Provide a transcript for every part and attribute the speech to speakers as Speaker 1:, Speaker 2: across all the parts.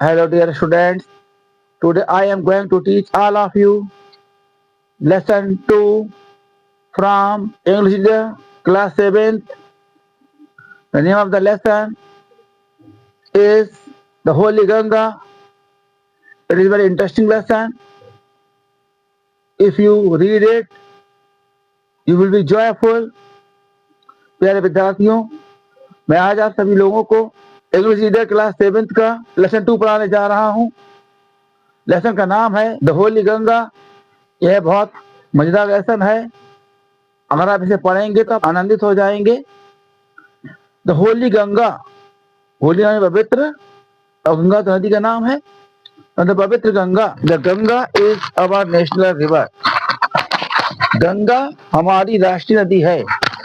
Speaker 1: Hello dear students, today I am going to teach all of you lesson 2 from English Media class 7th. The name of the lesson is the Holy Ganga. It is a very interesting lesson. If you read it, you will be joyful. प्यारे विद्यार्थियों, मैं आज आप सभी लोगों को English reader class 7th का lesson 2 पढ़ाने जा रहा हूँ। लेसन का नाम है द होली गंगा। यह बहुत मजेदार लेसन है। अगर आप इसे पढ़ेंगे तो आप आनंदित हो जाएंगे। द होली गंगा, होली यानी पवित्र, और गंगा तो नदी का नाम है। द पवित्र Ganga, the Ganga is our national river. Ganga हमारी राष्ट्रीय नदी है,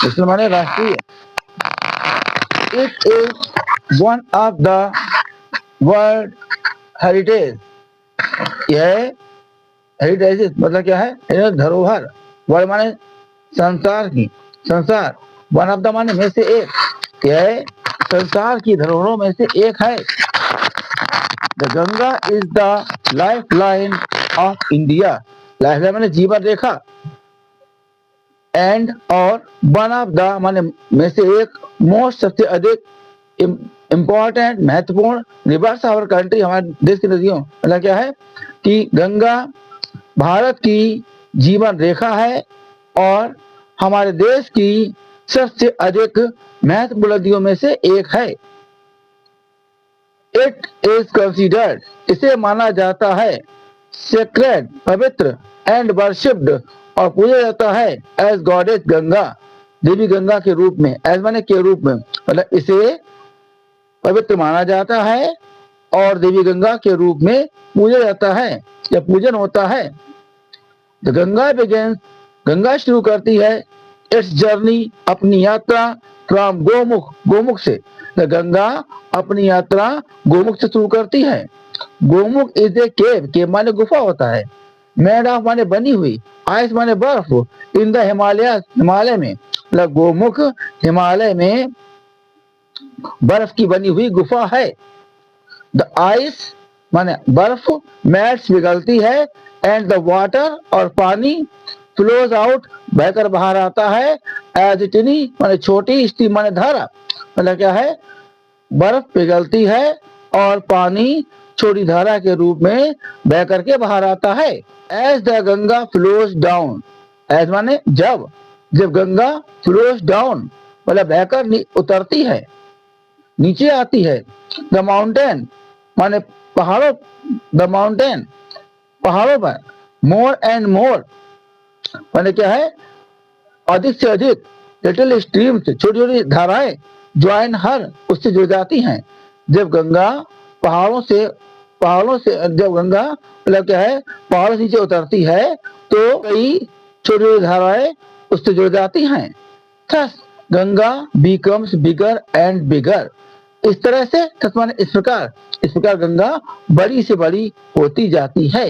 Speaker 1: इसमें माने राष्ट्रीय। It is one of the world heritage. यह हेरिटेज मतलब क्या है? धरोहर। वर्ल्ड माने संसार की, संसार। वन ऑफ द माने में से एक। यह संसार की धरोहरों में से एक है। The Ganga is the life line of India. Life line माने जीवन रेखा। एंड और वन ऑफ द माने में से एक, मोस्ट सबसे अधिक, इम्पोर्टेंट महत्वपूर्ण रिवर्स आवर कंट्री, हमारे देश की नदियों। मतलब क्या है कि गंगा भारत की जीवन रेखा है और हमारे देश की सबसे अधिक महत्वपूर्ण नदियों में से एक है। इट इज कंसिडर्ड, इसे माना जाता है, सेक्रेड पवित्र, एंड वर्शिप्ड और पूजा जाता है, एज गॉडेस गंगा, देवी गंगा के रूप में। एज माने के रूप में, मतलब इसे पवित्र माना जाता है और देवी गंगा के रूप में पूजा जाता है या पूजन होता है। द गंगा बिगिंस, गंगा शुरू करती है इट्स जर्नी, अपनी यात्रा, फ्रॉम गोमुख, गोमुख से। द गंगा अपनी यात्रा गोमुख से शुरू करती है। गोमुख इज ए केव, केव माने गुफा होता है। मेड ऑफ माने बनी हुई, आइस माने बर्फ, इन द हिमालय, हिमालय में। मतलब गोमुख हिमालय में बर्फ की बनी हुई गुफा है। द आइस माने बर्फ, मेल्ट्स पिघलती है, एंड द वाटर और पानी, फ्लोज आउट बहकर बाहर आता है, एज टिनी माने छोटी, स्टीम माने धारा। मतलब क्या है? बर्फ पिघलती है और पानी छोटी धारा के रूप में बह करके बाहर आता है। As the Ganga flows down, as माने जब, जब गंगा फ्लोज डाउन मतलब बहकर उतरती है, नीचे आती है। द माउंटेन माने पहाड़ों, द माउंटेन पहाड़ों पर, मोर एंड मोर माने क्या है? अधिक से अधिक, लिटिल स्ट्रीम्स छोटी छोटी धाराएं, ज्वाइन हर उससे जुड़ जाती हैं। जब गंगा पहाड़ों से जब गंगा मतलब क्या है? पहाड़ों से नीचे उतरती है तो कई छोटी छोटी धाराएं उससे जुड़ जाती हैं। Thus Ganga becomes bigger and bigger, इस तरह से, थस माने इस प्रकार गंगा बड़ी से बड़ी होती जाती है।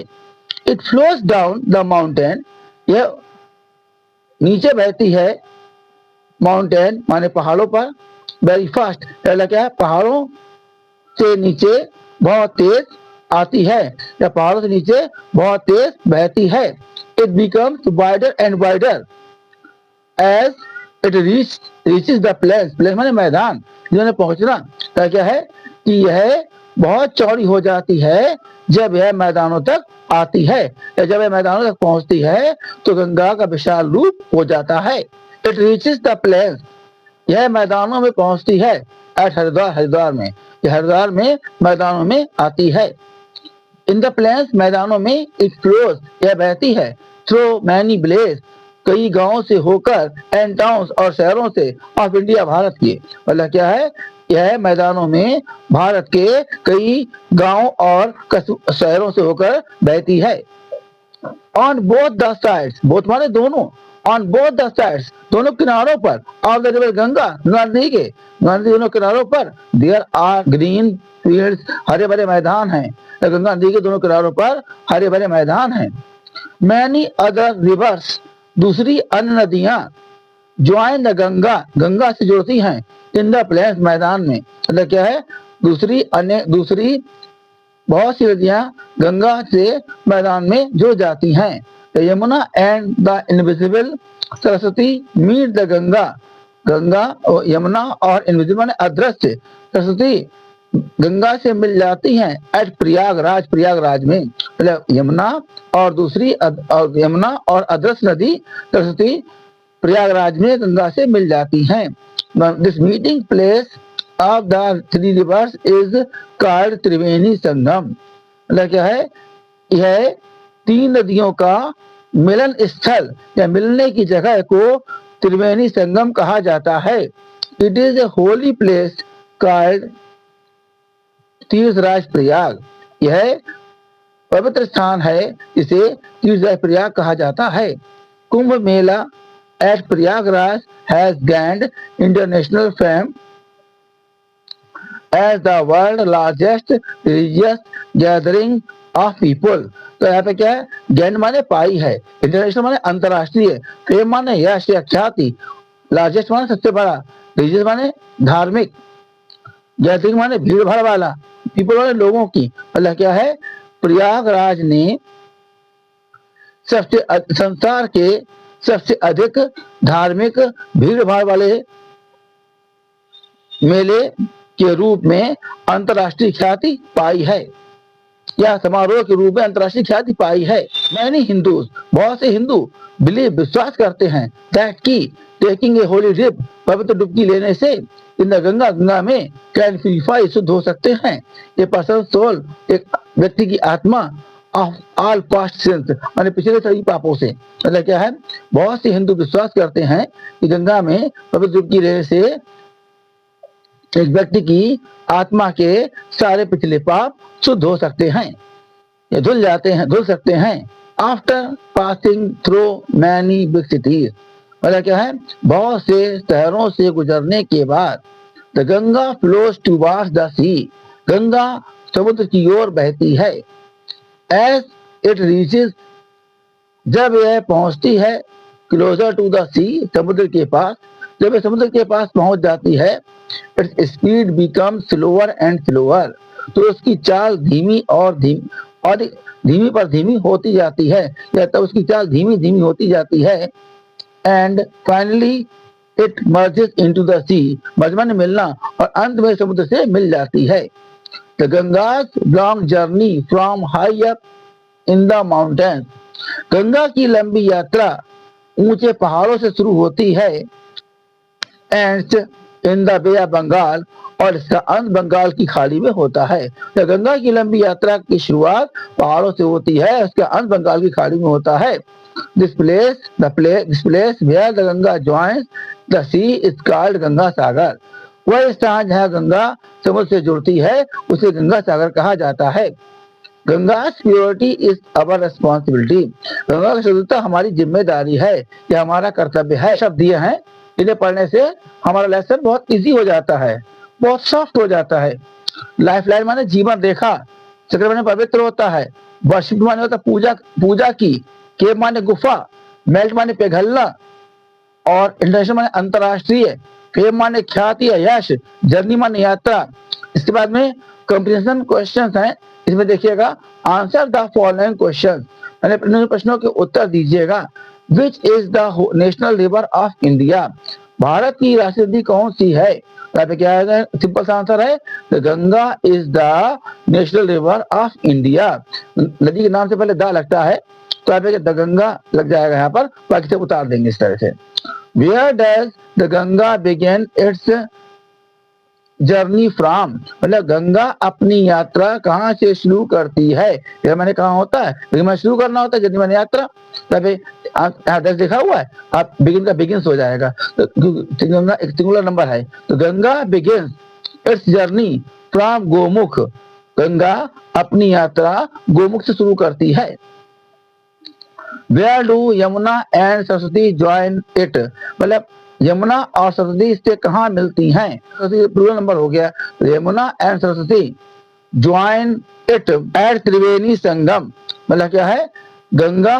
Speaker 1: It flows down the mountain, यह नीचे बहती है, माउंटेन माने पहाड़ों पर, वेरी फास्ट मतलब क्या है? पहाड़ों से नीचे बहुत तेज आती है या पहाड़ों से नीचे बहुत तेज बहती है। It becomes wider and wider as it reaches the plains, plains माने मैदान, जिन्हें पहुंचना। क्या है कि यह बहुत चौड़ी हो जाती है जब यह मैदानों तक आती है, या जब यह मैदानों तक पहुंचती है तो गंगा का विशाल रूप हो जाता है। इट रीचेस द प्लेन्स, यह मैदानों में पहुंचती है। एट हरिद्वार, हरिद्वार में, यह हरिद्वार में मैदानों में आती है। इन द प्लेन्स मैदानों में, इट फ्लोज यह बहती है, थ्रू मैनी विलेज कई गांवों से होकर, एंड टाउन्स और शहरों से, ऑफ इंडिया भारत के। मतलब क्या है? यह मैदानों में भारत के कई गांव और शहरों से होकर बहती है। On both the sides, both माने दोनों, ऑन बोथ द साइड्स दोनों किनारों पर, ऑफ द रिवर गंगा, नदी के, नदी दोनों किनारों पर, देयर आर ग्रीन फील्ड्स हरे भरे मैदान हैं। गंगा नदी के दोनों किनारों पर हरे भरे मैदान हैं। मैनी अदर रिवर्स, दूसरी अन्य नदियां, ज्वाइन द गंगा, गंगा से जुड़ती हैं, इन द प्लेन्स मैदान में। मतलब क्या है? दूसरी बहुत सी नदियां गंगा से मैदान में जुड़ जाती हैं। The Yamuna and the invisible Saraswati meet the Ganga. Ganga और यमुना और इनविजिबल माने अदृश्य सरस्वती गंगा से मिल जाती हैं एट प्रयागराज, प्रयागराज में। मतलब यमुना और दूसरी और यमुना और अदृश्य नदी सरस्वती प्रयागराज में गंगा से मिल जाती हैं। This meeting place of the three rivers is called Triveni Sangam. मतलब क्या है, यह तीन नदियों का मिलन स्थल या मिलने की जगह को त्रिवेणी संगम कहा जाता है। It is a holy place called Tirthraj Prayag. यह पवित्र स्थान है जिसे तीर्थराज प्रयाग कहा जाता है। Kumbh Mela at Prayagraj has gained international fame as the world largest religious gathering of people। तो यहाँ पे क्या है, गैंड माने पाई है, इंटरनेशनल माने अंतरराष्ट्रीय, फेम माने यश या ख्याति, लार्जेस्ट माने सबसे बड़ा, रिलीजियस माने धार्मिक, गैदरिंग माने भीड़ भाड़ वाला, पीपल वाले लोगों की। मतलब क्या है, प्रयागराज ने संसार के सबसे अधिक धार्मिक भीड़ भाड़ वाले मेले के रूप में अंतरराष्ट्रीय ख्याति पाई है, या समारोह के रूप में अंतरराष्ट्रीय ख्याति पाई है। मैनी हिंदूज, बहुत से हिंदू बिलीव विश्वास करते हैं दैट की टेकिंग ए होली डिप, पवित्र डुबकी लेने से इन गंगा, गंगा में कैन प्यूरिफाई, शुद्ध हो सकते हैं। ये पर्सन सोल, एक व्यक्ति की आत्मा ऑफ ऑल पास्ट सिंस, माने पिछले सभी पापों से। मतलब क्या है, बहुत से हिंदू विश्वास करते हैं कि गंगा में पवित्र डुबकी लेने से एक व्यक्ति की आत्मा के सारे पिछले पाप शुद्ध हो सकते हैं, ये धुल जाते हैं, धुल सकते हैं। After passing through many big cities, मतलब क्या है, बहुत से शहरों से गुजरने के बाद the Ganga flows towards the sea, Ganga समुद्र की ओर बहती है। एज इट रीचेस, जब यह पहुंचती है क्लोजर टू द सी, समुद्र के पास, जब यह समुद्र के पास पहुंच जाती है, its speed become slower and slower, तो उसकी चाल धीमी और धीमी पर धीमी होती जाती है, या तब उसकी चाल धीमी धीमी होती जाती है। And finally it merges into the sea, मजमा ने मिलना और अंत में समुद्र से मिल जाती है। The Ganga's long journey from high up in the mountains, Ganga की लंबी यात्रा ऊंचे पहाड़ों से शुरू होती है। And in the bay of Bengal, और इसका अंत बंगाल की खाड़ी में होता है। तो गंगा की लंबी यात्रा की शुरुआत पहाड़ों से होती है, उसका अंत बंगाल की खाड़ी में होता है। This place where the Ganga joins the sea is called Ganga Sagar, वह स्थान जहाँ गंगा समुद्र से जुड़ती है उसे गंगा सागर कहा जाता है। Ganga purity is our responsibility, Ganga की शुद्धता हमारी जिम्मेदारी है, यह हमारा कर्तव्य है। शब्द ये हैं, इन्हें पढ़ने से हमारा लेसन बहुत इजी हो जाता है, बहुत सॉफ्ट हो जाता है। लाइफ लाइन माने जीवन रेखा, चक्र माने पवित्र होता है, वर्शिप माने होता पूजा, पूजा की, केव माने गुफा, मेल्ट माने पिघलना, और इंटरनेशनल माने अंतरराष्ट्रीय, फेम माने ख्याति या यश, जर्नी माने यात्रा। इसके बाद में कंप्रीहेंशन क्वेश्चंस हैं, इसमें देखिएगा आंसर द फॉलोइंग क्वेश्चंस, मैंने प्रश्नों के उत्तर दीजिएगा। Which is the national river of India, Bharat की राष्ट्रीय नदी कौन सी है? यहाँ पे क्या है, सिंपल सा आंसर है the Ganga is the national river of India. नदी के नाम से पहले द लगता है, तो यहाँ पे द गंगा लग जाएगा, यहाँ पर बाकी सब उतार देंगे इस तरह से। Where does the Ganga begin its journey from, मतलब गंगा अपनी यात्रा कहाँ से शुरू करती है? यह मैंने कहा होता है, लेकिन मैं शुरू करना होता है जर्नी मैंने यात्रा, तभी यहाँ 10 लिखा हुआ है, आप बिगिन का बिगिंस हो जाएगा, तो गंगा एक सिंगुलर नंबर है, तो Ganga begins its journey from Gomukh, Ganga अपनी यात्रा गोमुख से शुरू करती है। Where do Yamuna and Saraswati join it, मतलब यमुना और सरस्वती इससे कहाँ मिलती हैं? प्लूरल नंबर हो गया, Yamuna and Saraswati join it at Triveni Sangam, मतलब क्या है, गंगा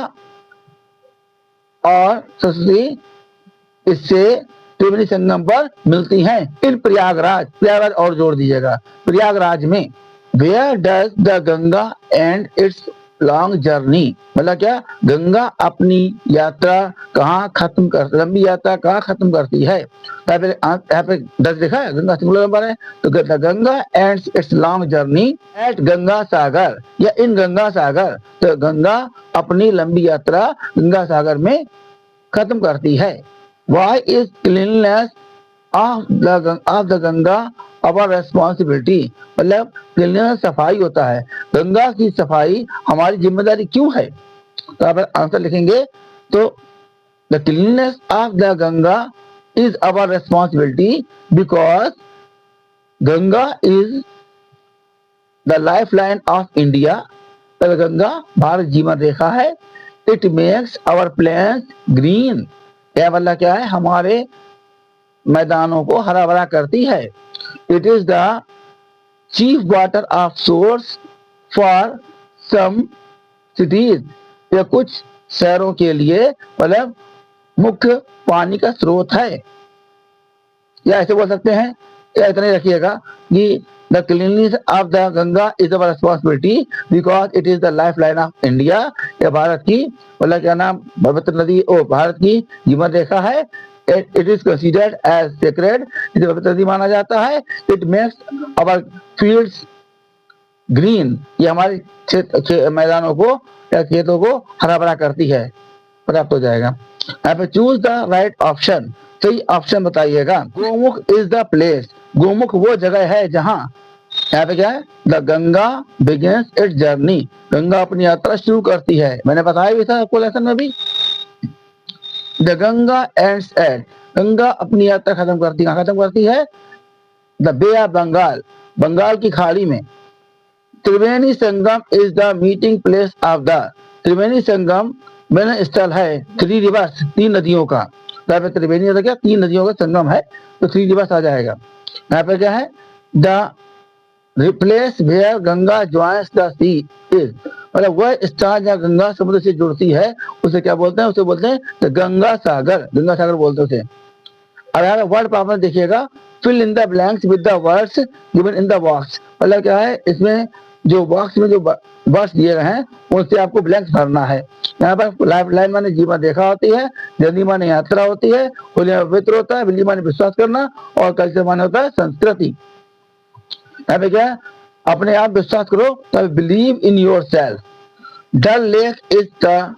Speaker 1: और सरस्वती इससे त्रिवेणी संगम पर मिलती हैं। इन प्रयागराज, प्रयागराज और जोड़ दीजिएगा, प्रयागराज में। Where does the Ganga end its long journey, मतलब क्या, गंगा अपनी यात्रा कहाँ खत्म कर, लंबी यात्रा कहाँ खत्म करती है। यहाँ पे डज लिखा है, गंगा सिंगुलर नंबर है, तो the Ganga ends its long journey at Ganga Sagar या इन गंगा सागर, तो गंगा अपनी लंबी यात्रा गंगा सागर में खत्म करती है। Why is cleanness of the Ganga our responsibility, मतलब क्लीननेस सफाई होता है, गंगा की सफाई हमारी जिम्मेदारी क्यों है। तो आप आंसर लिखेंगे, तो the cleanness of the Ganga is our responsibility because Ganga is the life line of India, Ganga Bharat जीवन रेखा है। It makes our plains green, यह मतलब क्या है, हमारे मैदानों को हरा भरा करती है। It is the chief water of source for some cities, यह कुछ शहरों के लिए मतलब मुख्य पानी का स्रोत है। या ऐसे बोल सकते हैं, या इतना ही रखिएगा कि the cleanliness of the Ganga is our responsibility because it is the life line of India, यह भारत की मतलब क्या नाम, पवित्र नदी ओ भारत की जीवन रेखा है। It is considered as sacred, इसे पवित्र नदी माना जाता है। It makes our fields green, ये हमारे मैदानों को या खेतों को हरा भरा करती है। प्राप्त हो जाएगा। यहाँ पे चूज द राइट ऑप्शन, सही ऑप्शन बताइएगा। Gomukh is the place, Gomukh वो जगह है जहाँ, यहाँ पे क्या है, the Ganga begins its journey, Ganga अपनी यात्रा शुरू करती है। मैंने बताया भी था आपको लेसन में भी। The Ganga ends at, Ganga अपनी यात्रा खत्म करती है, खत्म करती है the bay of Bengal, Bengal की खाड़ी में। Triveni Sangam is the meeting place of the, Triveni Sangam मिलन स्थल है थ्री रिवर्स, तीन नदियों का। यहाँ पे त्रिवेणी मतलब क्या, तीन नदियों का संगम है, तो थ्री रिवर्स आ जाएगा। यहाँ पे क्या है, the place where Ganga joins the sea is, मतलब वह स्थान जहाँ गंगा समुद्र से जुड़ती है उसे क्या बोलते हैं, उसे बोलते हैं द गंगा सागर, गंगा सागर बोलते हैं उसे। और यहाँ वर्ड प्रॉब्लम देखिएगा, fill in the blanks with the words given in the box, मतलब क्या है, इसमें जो बॉक्स में जो वर्ड्स दिए गए हैं उनसे आपको ब्लैंक्स भरना है। यहाँ पर लाइफ लाइन माने जीवन रेखा होती है, जर्नी माने यात्रा होती है, होली माने पवित्र होता है, बिलीव माने विश्वास करना, और कल्चर माने होता है संस्कृति। यहाँ पे क्या है, अपने आप विश्वास करो, तब believe in yourself. Dal lake is the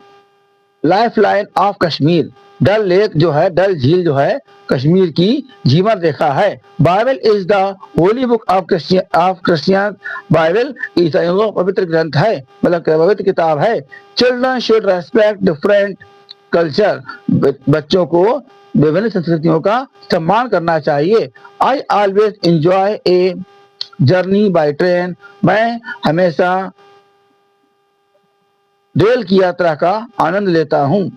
Speaker 1: life line of Kashmir, Dal lake जो है, डल झील जो है कश्मीर की जीवन रेखा है। Bible is the Holi book of Christian, Bible ईसाइयों का पवित्र ग्रंथ है, मतलब पवित्र किताब है। Children should respect different culture, बच्चों को विभिन्न संस्कृतियों का सम्मान करना चाहिए। I always enjoy a journey by train, मैं हमेशा रेल की यात्रा का आनंद लेता हूँ।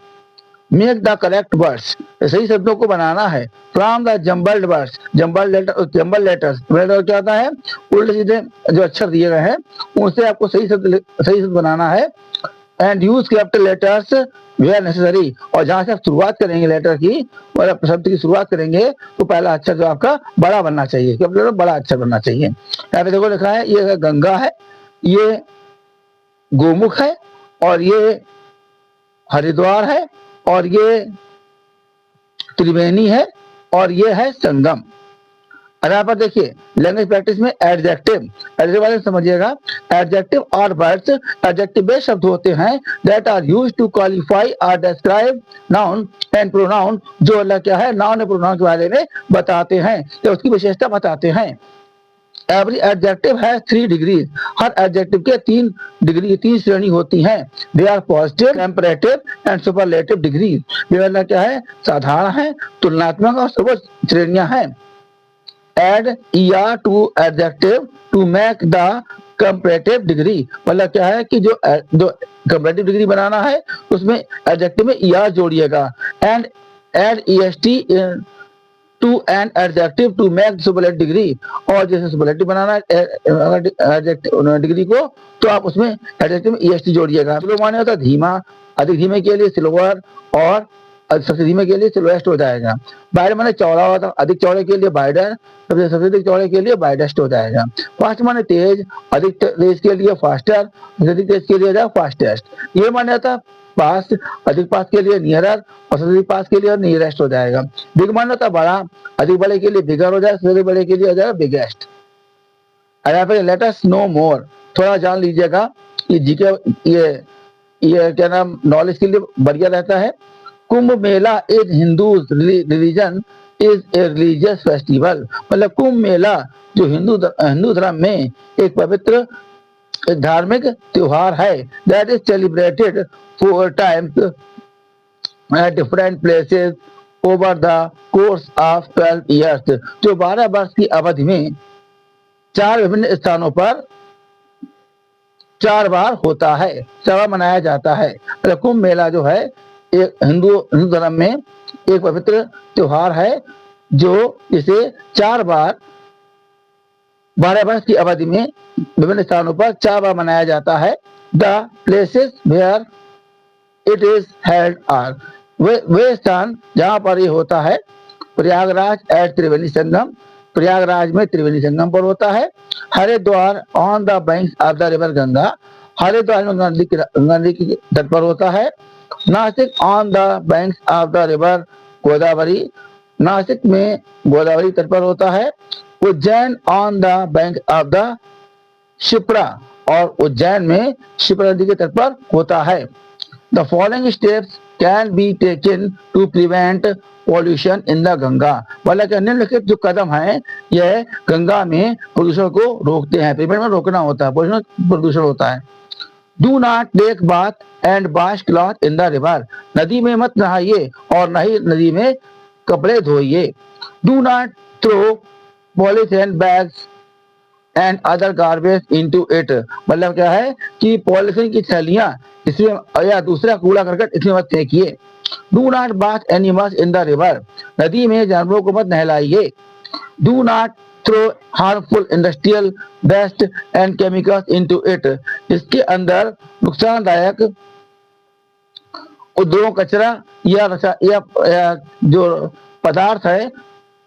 Speaker 1: मेक द करेक्ट वर्ड्स, सही शब्दों को बनाना है। From the jumbled words, jumble letters क्या होता है, उल्टे सीधे जो अक्षर दिए गए हैं उनसे आपको सही शब्द बनाना है। And use capital letters where necessary, और जहां से आप शुरुआत करेंगे लेटर की और आप शब्द की शुरुआत करेंगे तो पहला अक्षर जो आपका बड़ा बनना चाहिए, कैपिटल बड़ा अक्षर बनना चाहिए। यहाँ पे देखो लिखा है, ये गंगा है, ये गोमुख है, और ये हरिद्वार है, और ये त्रिवेणी है, और ये है संगम। और यहाँ पर देखिए लैंग्वेज प्रैक्टिस में एडजेक्टिव वाले समझिएगा। एडजेक्टिव और वर्ड्स, एडजेक्टिव वे शब्द होते हैं that are used to qualify और डिस्क्राइब नाउन एंड प्रोनाउन, जो अल्लाह क्या है नाउन और प्रोनाउन के बारे में बताते हैं या उसकी विशेषता बताते हैं। एवरी एडजेक्टिव है 3 डिग्रीज, हर एडजेक्टिव के 3 डिग्री 3 श्रेणी होती हैं। They are positive, comparative and superlative degrees, ये वाला क्या है साधारण है, तुलनात्मक और सर्वोच्च श्रेणियां हैं। Add er to adjective to make the comparative degree, मतलब क्या है कि जो कंपैरेटिव डिग्री बनाना है उसमें एडजेक्टिव में er जोड़िएगा। And add est to an adjective to make superlative degree, और जैसे सुपरलेटिव बनाना है एडजेक्टिव डिग्री को तो आप उसमें एडजेक्टिव में est जोड़िएगा। स्लो माने होता है धीमा, अधिक धीमे के लिए स्लोअर, और सबसे धीमे के लिए स्लोएस्ट हो जाएगा। वाइड माने चौड़ा होता, अधिक चौड़े के लिए वाइडर, सबसे अधिक चौड़े के लिए वाइडेस्ट हो जाएगा। फास्ट माने तेज, अधिक तेज के लिए फास्टर, सबसे अधिक तेज के लिए जाएगा फास्टेस्ट। ये माने आता पास, अधिक पास के लिए नियरर और सबसे अधिक पास के लिए नियरेस्ट हो जाएगा। बिग माने होता बड़ा, अधिक बड़े के लिए बिगर हो जाएगा, सबसे अधिक बड़े के लिए हो जाएगा बिगेस्ट। लेट अस नो मोर, थोड़ा जान लीजिएगा, ये जीके ये क्या नाम नॉलेज के लिए बढ़िया रहता है। Kumbh Mela is Hindu religion is a religious festival, मतलब कुंभ मेला जो हिंदू धर्म में एक पवित्र धार्मिक त्योहार है। That is celebrated 4 times at different places over the course of 12 years, जो 12 वर्ष की अवधि में 4 विभिन्न स्थानों पर 4 बार होता है, 4 बार मनाया जाता है। मतलब कुंभ मेला जो है एक हिंदू धर्म में एक पवित्र त्योहार है जो इसे 4 बार 12 वर्ष की अवधि में विभिन्न स्थानों पर 4 बार मनाया जाता है। The places where it is held are, वे स्थान जहां पर ये होता है, प्रयागराज एट त्रिवेणी संगम, प्रयागराज में त्रिवेणी संगम पर होता है। Haridwar on the banks of the river Ganga, Haridwar में गंगा नदी के तट पर होता है। Nashik on the banks of the river Godavari, Nashik में गोदावरी तट पर होता है। Ujjain on the bank of the Shipra, और उज्जैन में शिप्रा नदी के तट पर होता है। The following steps can be taken to prevent pollution in the Ganga, मतलब कि निम्नलिखित जो कदम हैं यह गंगा में प्रदूषण को रोकते हैं। प्रिवेंट में रोकना होता है, प्रदूषण होता है। Do not take bath and wash cloth in the river, नदी में मत नहाइए और न ही नदी में कपड़े धोइए। Do not throw polythene bags and other garbage into it, मतलब क्या है कि पॉलीथीन की थैलियां इसमें या दूसरा कूड़ा करकट इसमें मत फेंकिए। Do not bath animals in the river, नदी में जानवरों को मत नहलाइए। Do not throw harmful industrial waste and chemicals into it, इसके अंदर नुकसानदायक उद्योग कचरा या जो पदार्थ है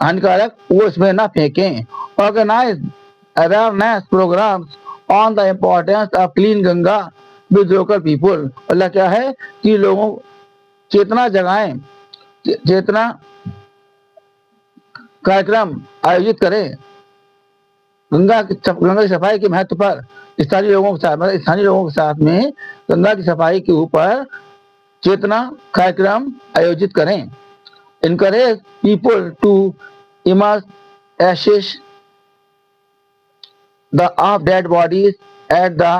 Speaker 1: हानिकारक वो इसमें ना फेंकें। Organise awareness programmes on the importance of clean Ganga with local people, मतलब क्या है कि लोगों चेतना जगाएं, चेतना कार्यक्रम आयोजित करें गंगा की सफाई के महत्व पर स्थानीय लोगों के साथ, मतलब स्थानीय लोगों के साथ में गंगा की सफाई के ऊपर चेतना कार्यक्रम आयोजित करें। Encourage people to immerse ashes the of dead bodies at the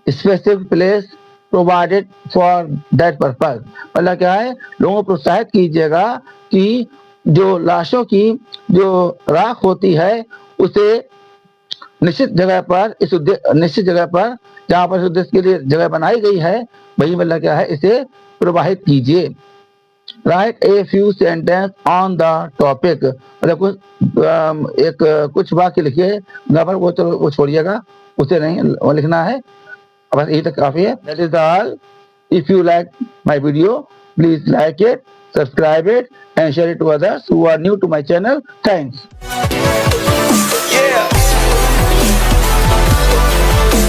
Speaker 1: specific place provided for that purpose, मतलब क्या है लोगों को प्रोत्साहित कीजिएगा कि जो लाशों की जो राख होती है उसे निश्चित जगह पर निश्चित जगह पर जहाँ पर इस उद्देश्य के लिए जगह बनाई गई है वही मतलब क्या है इसे प्रवाहित कीजिए। Right a few sentence on the topic, मतलब कुछ वाक्य लिखिए, वो छोड़िएगा, उसे नहीं लिखना है, बस यही तक काफी है। That is all. If you like my video please like it, subscribe it and share it to others who are new to my channel. Thanks.